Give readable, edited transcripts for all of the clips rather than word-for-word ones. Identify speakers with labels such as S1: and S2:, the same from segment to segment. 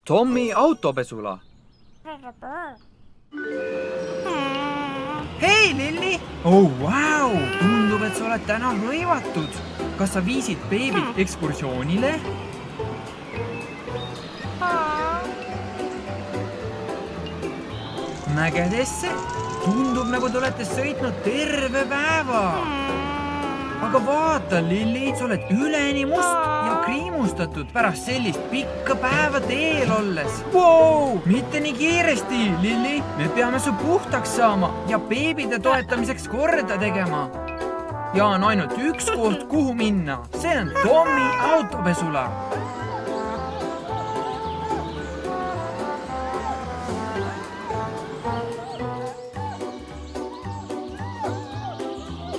S1: Tommi autopesula.
S2: Hei, Lilli! Oh, vau! Tundub, et sa oled täna hõivatud. Kas sa viisid beebit ekskursioonile? Mägedesse? Tundub, nagu te olete sõitnud terve päeva. Aga vaata, Lilli, sa oled üleni must ja kriimustatud pärast sellist pikka päeva teel olles. Wow! Mitte nii kiiresti, Lilli. Me peame su puhtaks saama ja beebide toetamiseks korda tegema. Ja on ainult üks koht, kuhu minna. See on Tommi autopesula.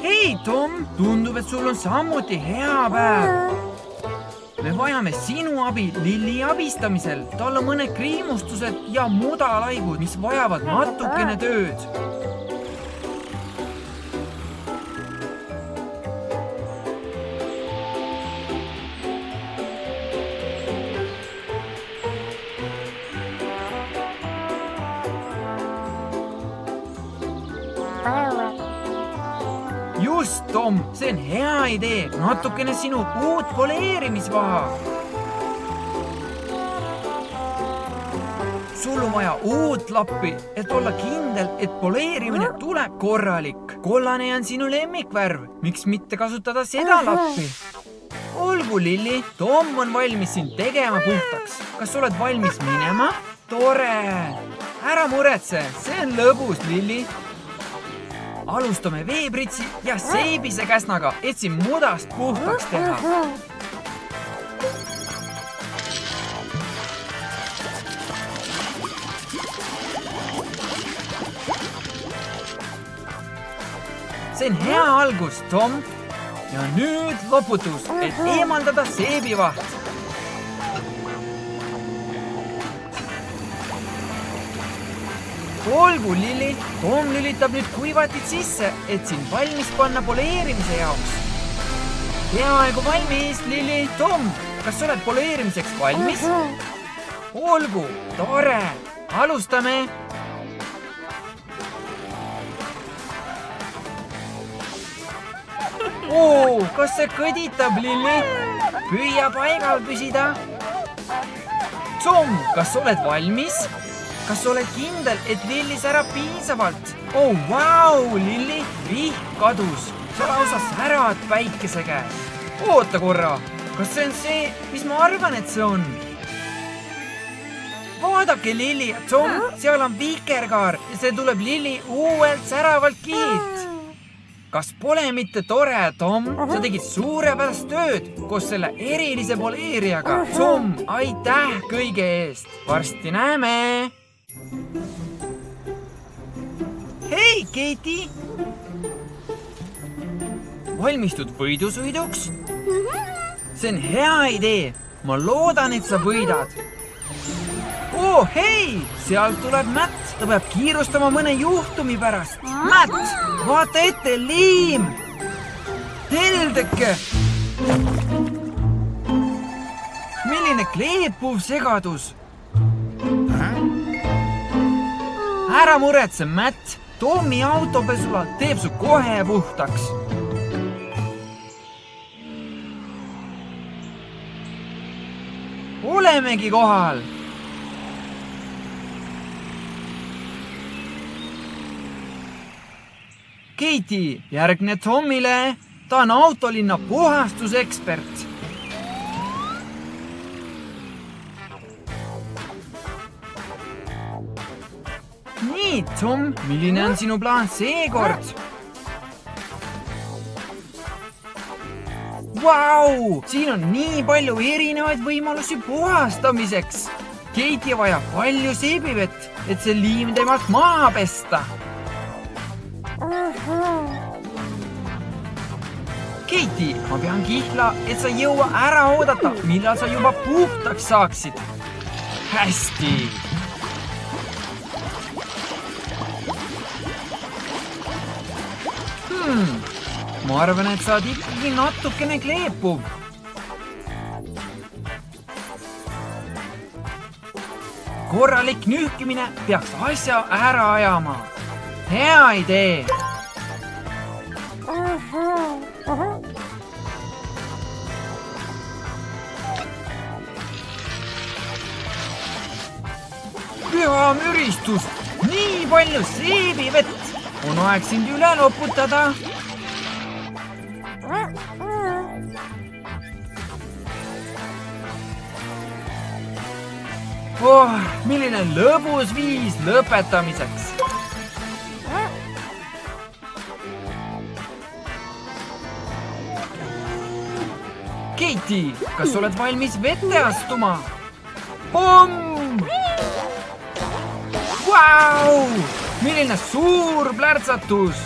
S2: Hei, Tom! Tundub, et sul on samuti hea päev. Me vajame sinu abi Lilli abistamisel. Tal on mõned kriimustused ja mudalaigud, mis vajavad natukene tööd. Just, Tom, see on hea idee. Natukene sinu uut poleerimisvaha. Sul on vaja uut lappi, et olla kindel, et poleerimine tuleb korralik. Kollane on sinu lemmikvärv. Miks mitte kasutada seda lappi? Olgu, Lilli, Tom on valmis sind tegema puhtaks. Kas oled valmis minema? Tore! Ära muretse, see on lõbus, Lilli. Alustame veepritsi ja seebise käsnaga, et siin mudast puhtaks teha. See on hea algus, Tom. Ja nüüd loputus, et eemaldada seebivaht. Olgu, Lilli, Tom lülitab nüüd kuivatid sisse, et sind valmis panna poleerimise jaoks. Peaaegu valmis, Lilli. Tom, kas sa oled poleerimiseks valmis? Olgu, tore. Alustame. Kas see kõditab, Lilli? Püüa paigal püsida. Tom, kas sa oled valmis? Kas sa oled kindel, et Lilli särab piisavalt? Vau, Lilli, vihm kadus. Sa lausa särad päikese käes. Oota korra, kas see on see, mis ma arvan, et see on? Vaadake, Lilli ja Tom, seal on vikerkaar ja see tuleb Lilli uuelt säravalt kiilt. Kas pole mitte tore, Tom? Sa tegid suurepärast tööd koos selle erilise poleerijaga. Tom, aitäh kõige eest. Varsti näeme. Hei, Katie! Valmistud võidusõiduks? See on hea idee. Ma loodan, et sa võidad. Hei! Sealt tuleb Matt. Ta peab kiirustama mõne juhtumi pärast. Matt, vaata ette, liim! Teldeke! Milline kleepuv segadus! Ära muretse, Matt. Tommi autopesula teeb su kohe puhtaks. Olemegi kohal. Katie, järgne Tommile. Ta on autolinna puhastusekspert. Nii, Tom, milline on sinu plaan seekord? Vau! Siin on nii palju erinevaid võimalusi puhastamiseks. Katie vajab palju seebivett, et see liim temalt maha pesta. Katie, ma pean kihla, et sa ei jõua ära oodata, millal sa juba puhtaks saaksid. Hästi! Ma arvan, et sa oled ikkagi natukene kleepuv. korralik nühkimine peaks asja ära ajama. Hea idee. Püha müristus, nii palju seebivett. On aeg sind üle loputada. Oh, milline lõbus viis lõpetamiseks. Katie, kas oled valmis vette astuma? Pomm! Vau! Milline suur plärtsatus!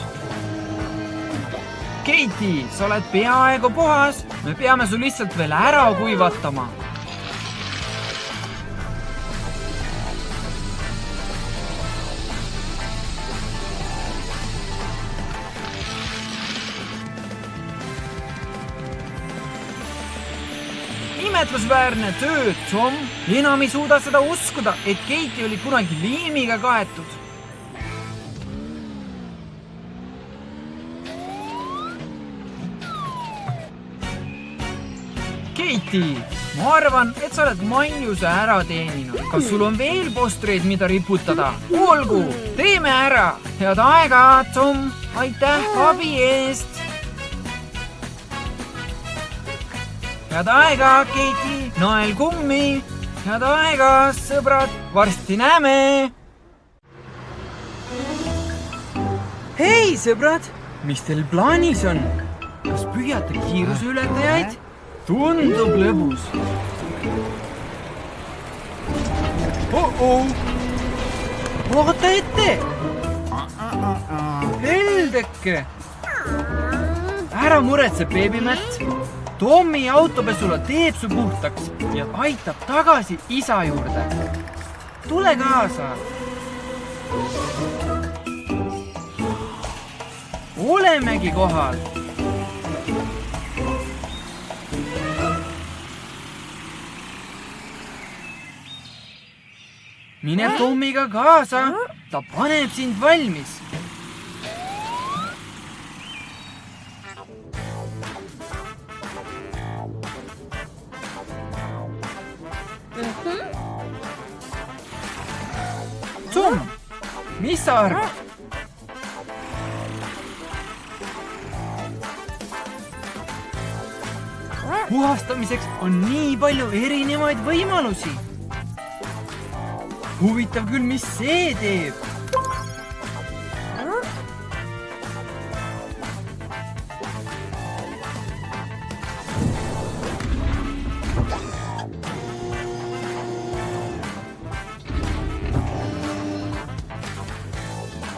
S2: Katie, sa oled peaaegu puhas. Me peame su lihtsalt veel ära kuivatama. Imetlusväärne töö, Tom. Enam ei suuda seda uskuda, et Katie oli kunagi liimiga kaetud. Katie, ma arvan, et sa oled maiuse ära teeninud. Kas sul on veel postreid, mida riputada? Olgu, teeme ära. Head aega, Tom. Aitäh abi eest. Head aega, Katie, nael kummi. Head aega, sõbrad, varsti näeme. Hei, sõbrad, mis teil plaanis on? Kas püüate kiiruseületajaid? Tundub lõbus. Vaata ette! Heldeke! Ära muretse, beebimätt. Tommi autopesula teeb su puhtaks ja aitab tagasi isa juurde. Tule kaasa. Olemegi kohal. Mine Tommiga kaasa, ta paneb sind valmis. Tom, mis sa arvad? Puhastamiseks on nii palju erinevaid võimalusi. Huvitav küll, mis see teeb.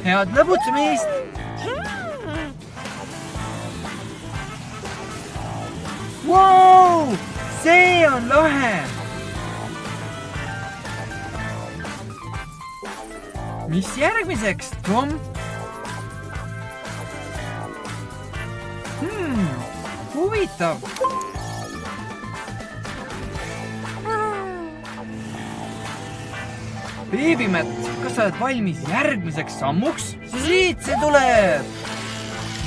S2: Head lõbutsemist! Wow! See on lahe! Mis järgmiseks, Tom? Huvitav! Beebimätt, kas sa oled valmis järgmiseks sammuks? Siit see tuleb!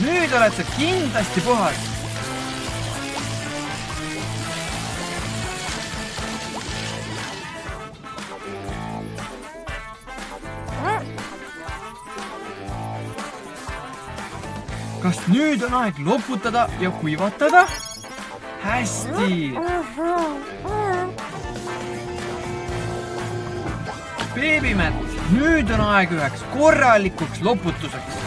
S2: Nüüd oled sa kindlasti puhas. Kas nüüd on aeg loputada ja kuivatada? Hästi! Beebimätt, nüüd on aeg üheks korralikuks loputuseks.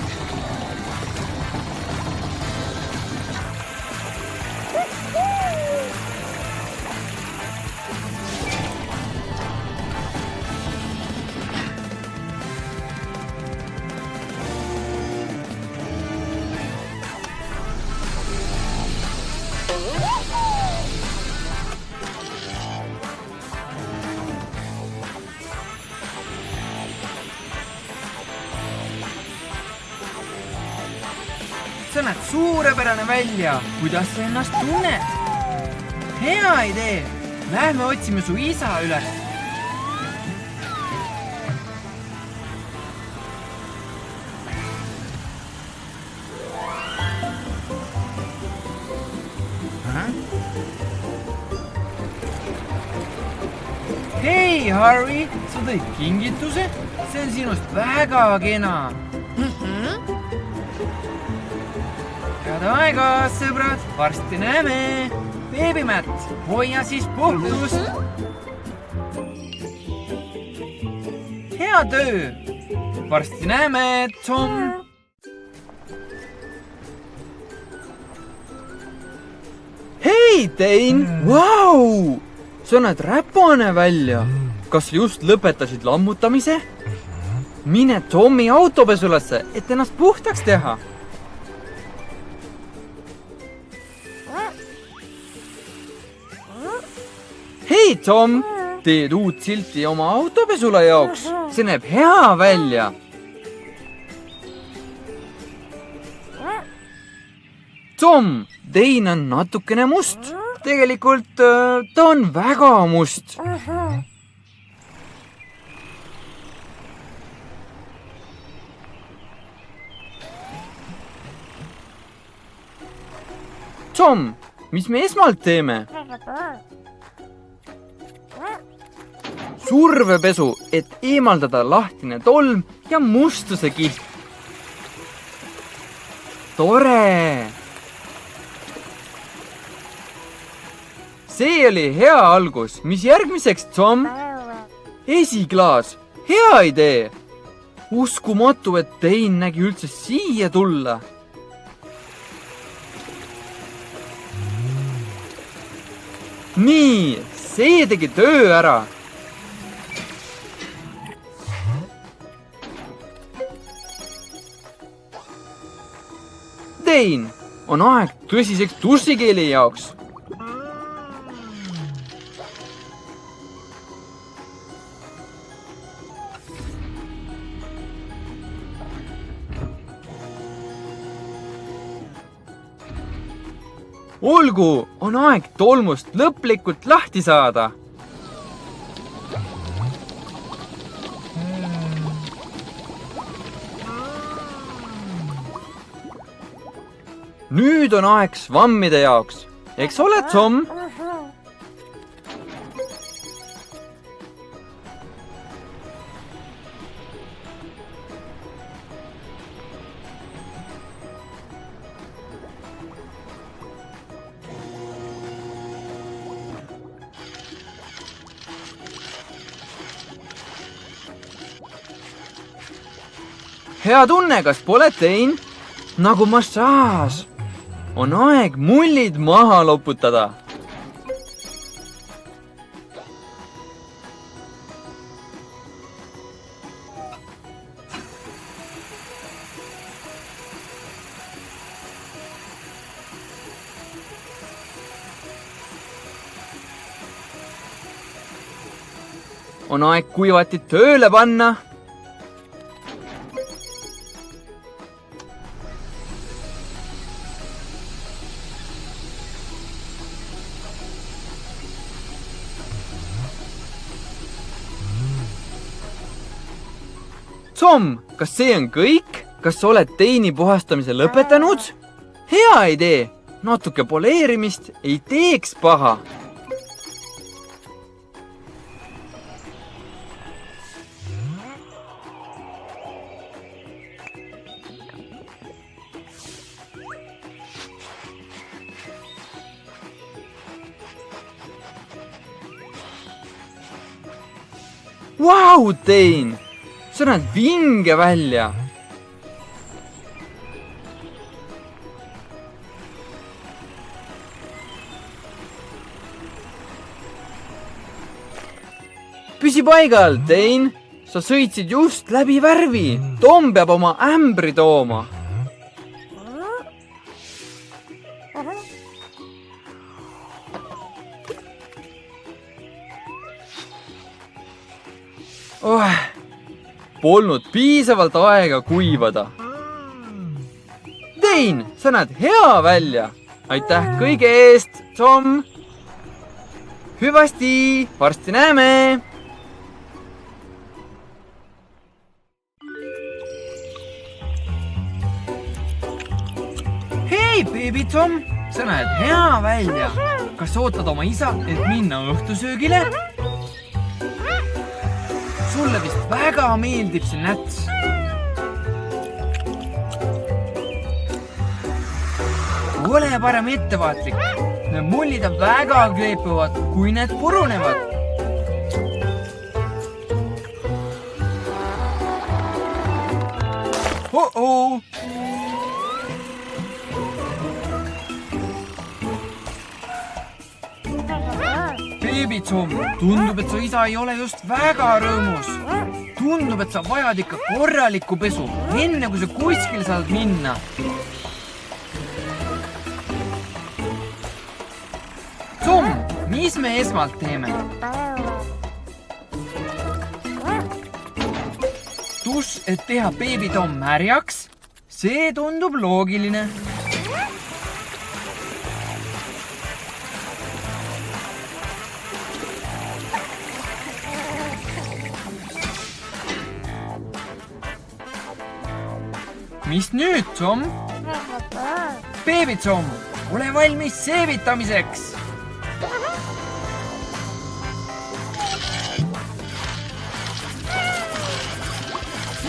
S2: Sa näed suurepärane välja. Kuidas sa ennast tunned? Hea idee. Lähme otsime su isa üles. hei, Harvey, sa tõid kingituse? See on sinust väga kena. Head aega, sõbrad, varsti näeme. Beebimätt, hoia siis puhtust. Hea töö. Varsti näeme, Tom. Hei, Dane! Vau! Sa näed räpane välja. Kas just lõpetasid lammutamise? Mine Tommi autopesulasse, et ennast puhtaks teha. Hei, Tom! Teed uut silti oma autopesula jaoks. See näeb hea välja. Tom, Dane on natukene must. Tegelikult ta on väga must. Tom, mis me esmalt teeme? Survepesu, et eemaldada lahtine tolm ja mustuse kiht. Tore! See oli hea algus. Mis järgmiseks, Tom? Esiklaas. Hea idee. Uskumatu, et Dane nägi üldse siia tulla. Nii, see tegi töö ära. Dane, on aeg tõsiseks dušikeeli jaoks. Olgu, on aeg tolmust lõplikult lahti saada. Nüüd on aeg svammide jaoks. Eks ole, Tom? Hea tunne, kas pole, Dane? Nagu massaaž. On aeg mullid maha loputada. On aeg kuivatid tööle panna. Tom, kas see on kõik? Kas sa oled Dane'i puhastamise lõpetanud? Hea idee! Natuke poleerimist ei teeks paha. Vau, Dane! Sa näed vinge välja. Püsi paigal, Dane. Sa sõitsid just läbi värvi. Tom peab oma ämbri tooma. Polnud piisavalt aega kuivada. Dane, sa näed hea välja. Aitäh kõige eest, Tom. Hüvasti, varsti näeme. Hei, baby Tom, sa näed hea välja. Kas ootad oma isa, et minna õhtusöögile? sulle vist väga meeldib see näts. Ole parem ettevaatlik. Need mullid on väga kleepuvad, kui need purunevad. Oh-oh! Baby Tom, tundub, et su isa ei ole just väga rõõmus. Tundub, et sa vajad ikka korralikku pesu, enne kui sa kuskil saad minna. Tom, mis me esmalt teeme? Tuss, et teha Baby Tom märjaks, see tundub loogiline. Mis nüüd, Tom? Baby Tom, ole valmis seevitamiseks!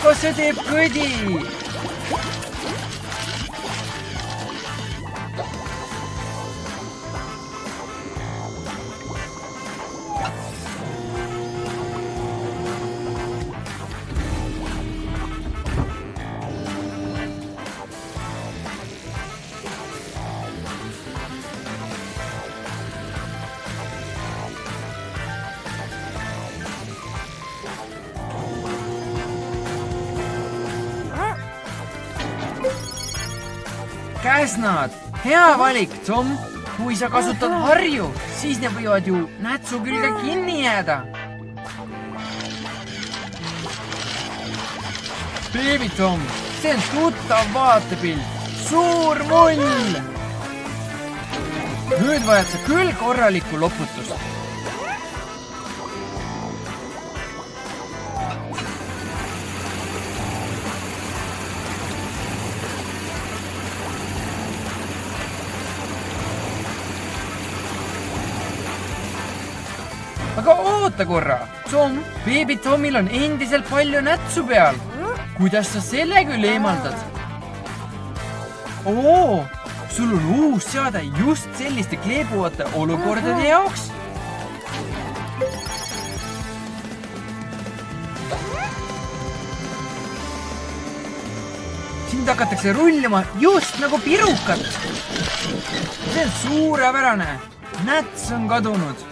S2: Kas see teeb kõdi? Käsnad, hea valik, Tom. Kui sa kasutad harju, siis need võivad ju nätsu külge kinni jääda. Baby Tom, see on tuttav vaatepilt. Suur mull! Nüüd vajad sa küll korralikku loputust. Aga oota korra, Tom, Baby Tomil on endiselt palju nätsu peal. Kuidas sa selle küll eemaldad? Oo, sul on uus seade just selliste kleebuvate olukordade jaoks. Sind hakatakse rullima just nagu pirukat. See on suurepärane. Näts on kadunud.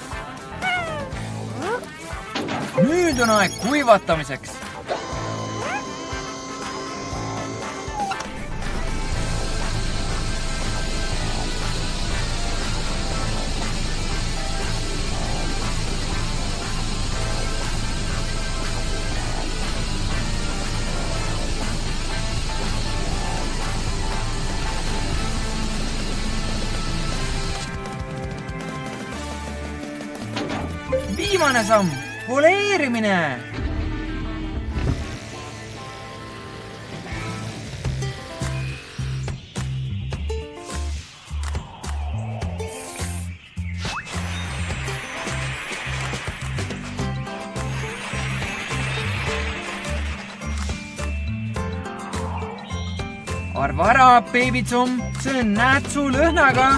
S2: Nüüd on aeg kuivatamiseks. Viimane samm. Poleerimine! Arva ära, Baby Tom, see on nätsu lõhnaga.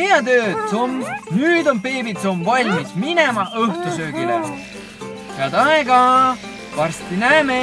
S2: Hea tööd, Tom! Nüüd on Baby Tom valmis minema õhtusöögile. Head aega! Varsti näeme!